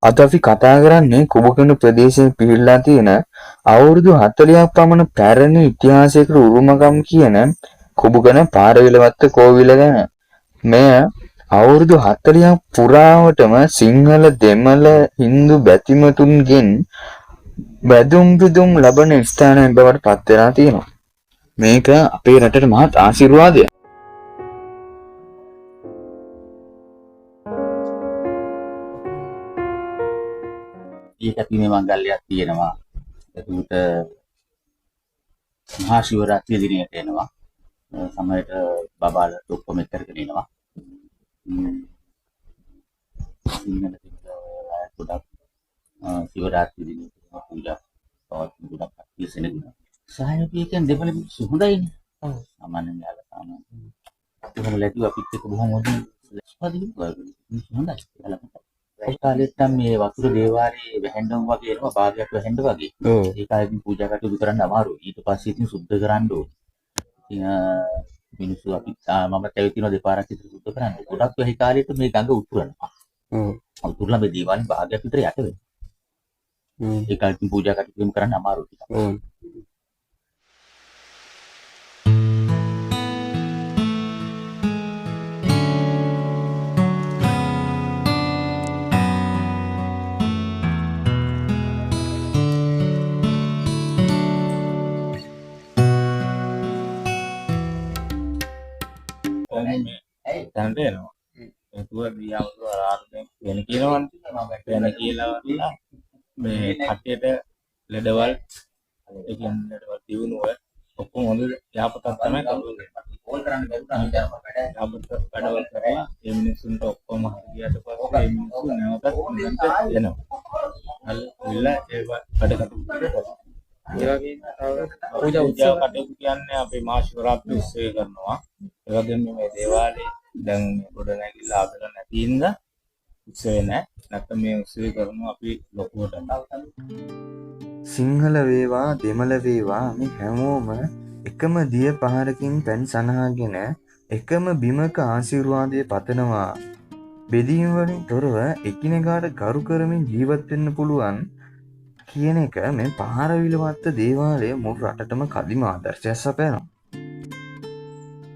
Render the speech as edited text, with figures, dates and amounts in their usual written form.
අද අපි කතා කරන්නේ කුබකන ප්‍රදේශයේ පිහිටලා තියෙන අවුරුදු 40ක් පමණ පැරණි ඉතිහාසයකට උරුමකම් කියන කුබකන පාරවිලවත්ත කෝවිල ගැන. මෙය අවුරුදු 40ක් පුරාවටම සිංහල, දෙමළ, හින්දු බැතිමතුන්ගෙන් බැදුම් පිදුම් ලබන ස්ථානයක් බවට පත් වෙලා තියෙනවා. මේක අපේ රටට මහත් ආශිර්වාදයක්. ඒක ඇතිනේ මංගල්‍යයක් තියෙනවා. ඒකට මහා ශිවරාත්‍රි දිනයට එනවා. සමහරට බබාලට ඔක්කොම එක්කගෙන එනවා. සිංහල ගොඩක් ශිවරාත්‍රි දිනේ පූජා පවත්වන ගොඩක් කට්ටිය සෙනගනවා. සහයෝගය කියන්නේ දෙපළ මිනිස්සු හොඳයිනේ. ඔව්. සාමාන්‍යයෙන් යාලා සාමාන්‍යයෙන්. කොහොම ලැබුවා අපිත් එක්ක බොහොම හොඳයි. ස්වාධීන හොඳයි. ඒ කාලෙත් නම් මේ වතුර දේවාලේ වැහෙන්නම වගේ එනවා භාගයක් වැහෙන්න වගේ. ඒ කාලෙදී පූජා කටයුතු කරන්න අමාරුයි. ඊට පස්සේ ඉතින් සුද්ධ කරන්න ඕනේ. ඉතින් මිනිස්සු අපි මම තැවිතිනවා දෙපාරක් විතර සුද්ධ කරන්න. ගොඩක් වෙයි කාලෙට මේ ගඟ උතුරනවා. උතුරලා මේ දේවාලේ භාගයක් විතර යට වෙනවා. ඒ කාලෙදී පූජා කටයුතු කරන්න අමාරුයි ටිකක්. දැන් එනවා. ඒතුව දියාවුල ආරම්භයෙන් වෙන කියනවනේ. වෙන කියලා මේ කට්ටියට ලෙඩවල් ඒ කියන්නේ ලෙඩවල් දිනුව ඔක්කොම හොඳ යාපතක් තමයි කවුරුනේ. කෝල් කරන්න බැරුණා යාපත වැඩවල් කරලා ඒ මිනිස්සුන්ට ඔක්කොම හරියට පස්සේ ඒ මිනිස්සු නැවතත් හොඳට එනවා. අල්ල ඒ වැඩ කටයුතු කරනවා. ඒ වගේම පූජා උත්සව කටයුතු කියන්නේ අපි මහා ශිවරාත්‍රි උත්සවය කරනවා. ඒ වගේම මේ දේවාලේ දැන් ගොඩ නැගිලා අපිට නැති ඉඳ උත්සවේ නැහැ. නැත්නම් මේ උත්සවය කරනවා අපි ලොකුවට. සිංහල වේවා දෙමළ වේවා මේ හැමෝම එකම දිය පහරකින් පැන් සනහාගෙන එකම බිමක ආශිර්වාදය පතනවා. බෙදීම් වලින් තොරව එකිනෙකාට ගරු කරමින් ජීවත් වෙන්න පුළුවන් කියන එක මේ පාරවිලවත්ත දේවාලය මුළු රටටම කදිම ආදර්ශයක් සපයනවා.